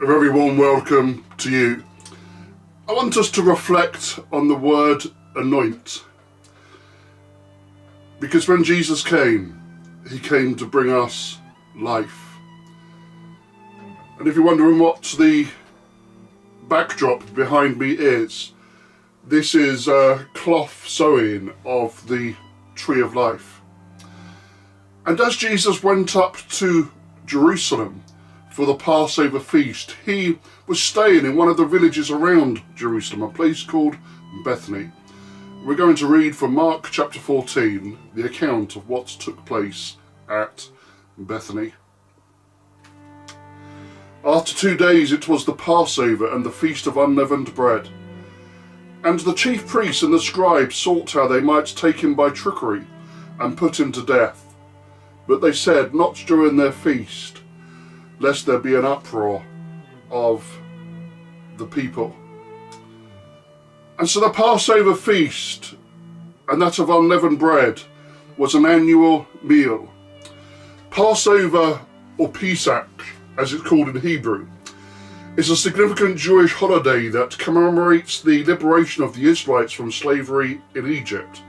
A very warm welcome to you. I want us to reflect on the word anoint. Because when Jesus came, he came to bring us life. And if you're wondering what the backdrop behind me is, this is a cloth sewing of the tree of life. And as Jesus went up to Jerusalem for the Passover feast, he was staying in one of the villages around Jerusalem, a place called Bethany. We're going to read from Mark chapter 14, the account of what took place at Bethany. After 2 days it was the Passover and the feast of unleavened bread. And the chief priests and the scribes sought how they might take him by trickery and put him to death. But they said, not during their feast, lest there be an uproar of the people. And so the Passover feast, and that of unleavened bread, was an annual meal. Passover, or Pesach, as it's called in Hebrew, is a significant Jewish holiday that commemorates the liberation of the Israelites from slavery in Egypt.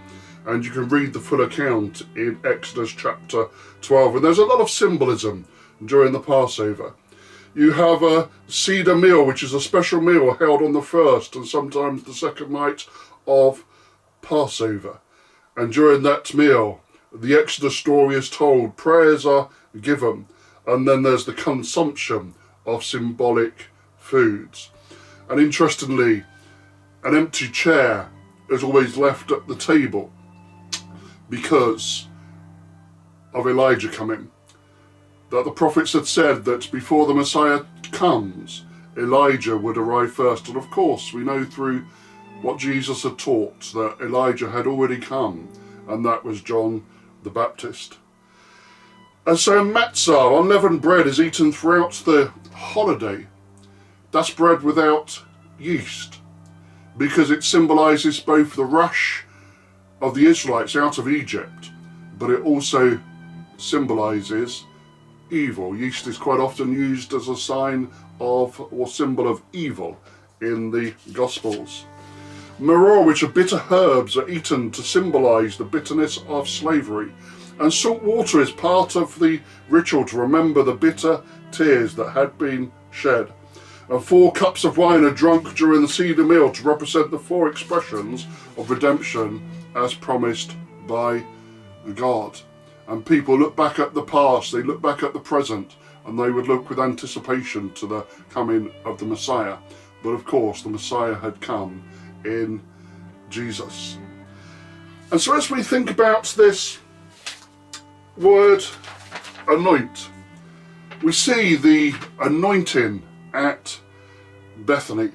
And you can read the full account in Exodus chapter 12. And there's a lot of symbolism during the Passover. You have a Seder meal, which is a special meal held on the first and sometimes the second night of Passover. And during that meal, the Exodus story is told, prayers are given, and then there's the consumption of symbolic foods. And interestingly, an empty chair is always left at the table because of Elijah coming. That the prophets had said that before the Messiah comes, Elijah would arrive first. And of course, we know through what Jesus had taught that Elijah had already come, and that was John the Baptist. And so matzah, unleavened bread, is eaten throughout the holiday. That's bread without yeast, because it symbolises both the rush of the Israelites out of Egypt, but it also symbolises evil. Yeast is quite often used as a sign of or symbol of evil in the Gospels. Maror, which are bitter herbs, are eaten to symbolise the bitterness of slavery. And salt water is part of the ritual to remember the bitter tears that had been shed. And 4 cups of wine are drunk during the Seder meal to represent the 4 expressions of redemption as promised by God. And people look back at the past, they look back at the present, and they would look with anticipation to the coming of the Messiah. But of course, the Messiah had come in Jesus. And so as we think about this word anoint, we see the anointing at Bethany.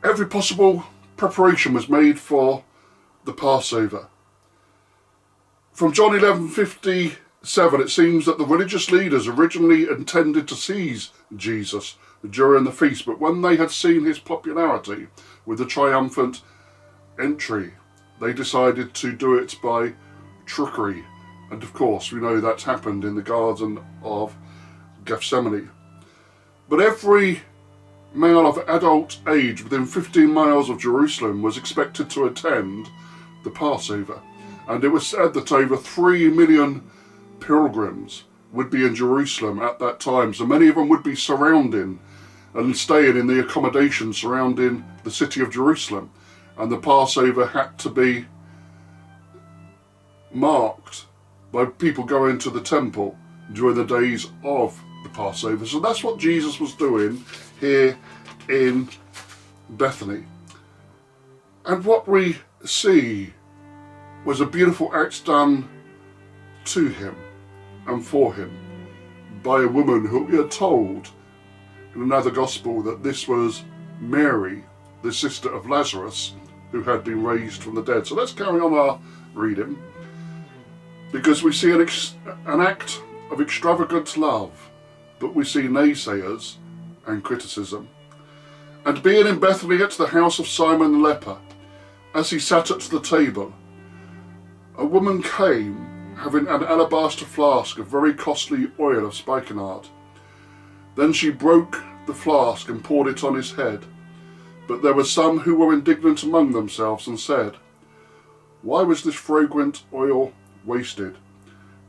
Every possible preparation was made for the Passover. From John 11:57, it seems that the religious leaders originally intended to seize Jesus during the feast, but when they had seen his popularity with the triumphant entry, they decided to do it by trickery. And of course, we know that's happened in the Garden of Gethsemane. But every male of adult age within 15 miles of Jerusalem was expected to attend the Passover. And it was said that over 3 million pilgrims would be in Jerusalem at that time. So many of them would be surrounding and staying in the accommodation surrounding the city of Jerusalem. And the Passover had to be marked by people going to the temple during the days of the Passover. So that's what Jesus was doing here in Bethany. And what we see was a beautiful act done to him and for him by a woman who we are told in another gospel that this was Mary, the sister of Lazarus, who had been raised from the dead. So let's carry on our reading, because we see an act of extravagant love, but we see naysayers and criticism. And being in Bethany at the house of Simon the leper, as he sat at the table, a woman came having an alabaster flask of very costly oil of spikenard, Then she broke the flask and poured it on his head. But there were some who were indignant among themselves and said, "Why was this fragrant oil wasted?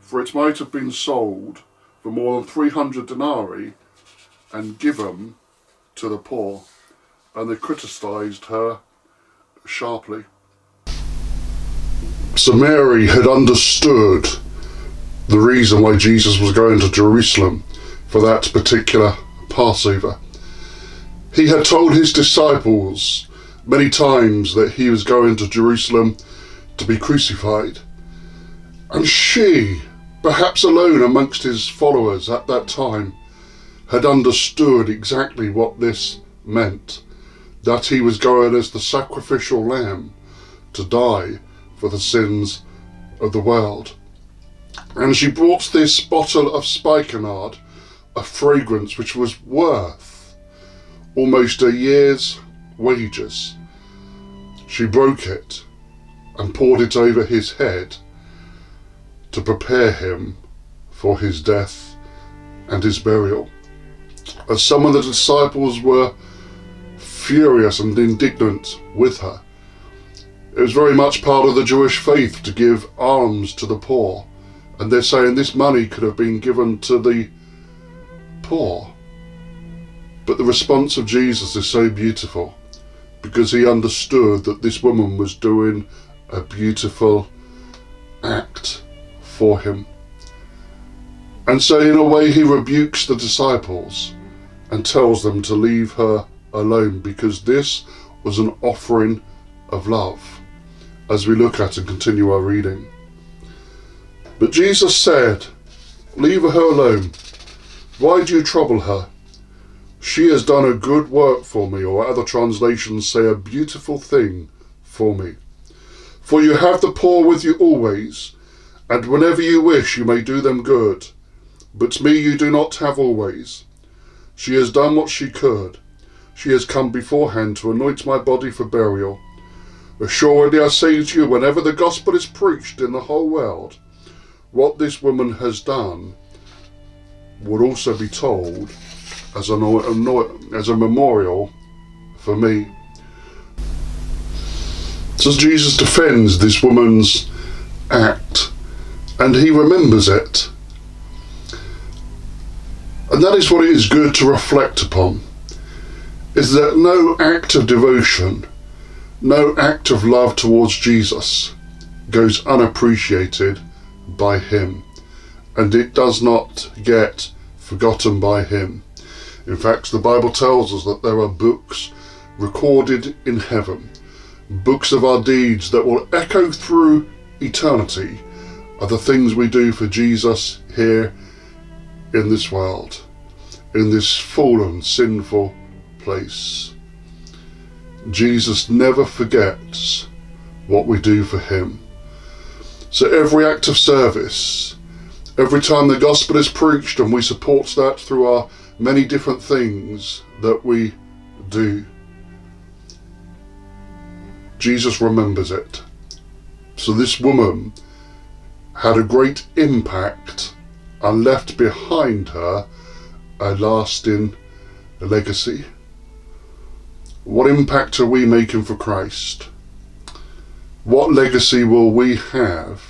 For it might have been sold for more than 300 denarii and given to the poor." And they criticised her sharply. So Mary had understood the reason why Jesus was going to Jerusalem for that particular Passover. He had told his disciples many times that he was going to Jerusalem to be crucified. And she, perhaps alone amongst his followers at that time, had understood exactly what this meant, that he was going as the sacrificial lamb to die for the sins of the world. And she brought this bottle of spikenard, a fragrance which was worth almost a year's wages. She broke it and poured it over his head to prepare him for his death and his burial. As some of the disciples were furious and indignant with her, it was very much part of the Jewish faith to give alms to the poor. And they're saying this money could have been given to the poor. But the response of Jesus is so beautiful, because he understood that this woman was doing a beautiful act for him. And so in a way he rebukes the disciples and tells them to leave her alone, because this was an offering of love, as we look at and continue our reading. But Jesus said, "Leave her alone. Why do you trouble her? She has done a good work for me," or other translations say a beautiful thing for me. "For you have the poor with you always, and whenever you wish you may do them good. But me you do not have always. She has done what she could. She has come beforehand to anoint my body for burial. Assuredly I say to you, whenever the gospel is preached in the whole world, what this woman has done would also be told as a memorial for me." So Jesus defends this woman's act, and he remembers it. And that is what it is good to reflect upon, is that no act of devotion, no act of love towards Jesus goes unappreciated by him, and it does not get forgotten by him. In fact, the Bible tells us that there are books recorded in heaven, books of our deeds that will echo through eternity of the things we do for Jesus here in this world, in this fallen, sinful place. Jesus never forgets what we do for him. So every act of service, every time the gospel is preached, and we support that through our many different things that we do, Jesus remembers it. So this woman had a great impact and left behind her a lasting legacy. What impact are we making for Christ? What legacy will we have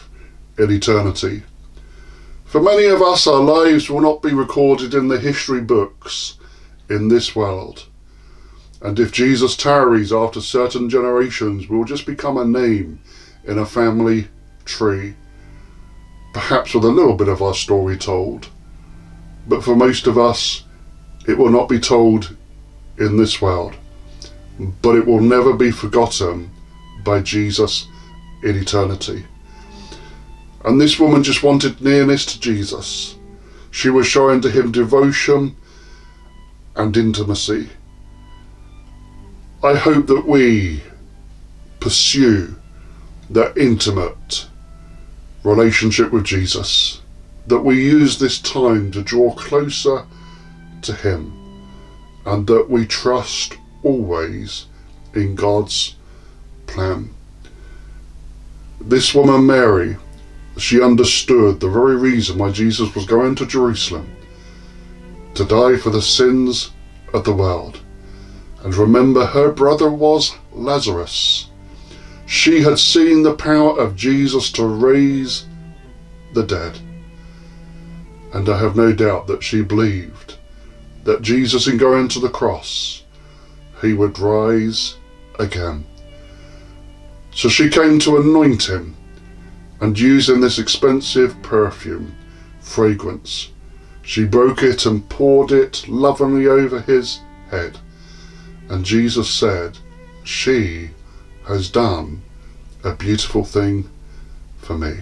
in eternity? For many of us, our lives will not be recorded in the history books in this world. And if Jesus tarries after certain generations, we'll just become a name in a family tree, perhaps with a little bit of our story told. But for most of us, it will not be told in this world, but it will never be forgotten by Jesus in eternity. And this woman just wanted nearness to Jesus. She was showing to him devotion and intimacy. I hope that we pursue that intimate relationship with Jesus, that we use this time to draw closer to him, and that we trust always in God's plan. This woman Mary, she understood the very reason why Jesus was going to Jerusalem, to die for the sins of the world. And remember, her brother was Lazarus. She had seen the power of Jesus to raise the dead. And I have no doubt that she believed that Jesus, in going to the cross, he would rise again. So she came to anoint him, and using this expensive perfume, fragrance, she broke it and poured it lovingly over his head. And Jesus said, "She has done a beautiful thing for me."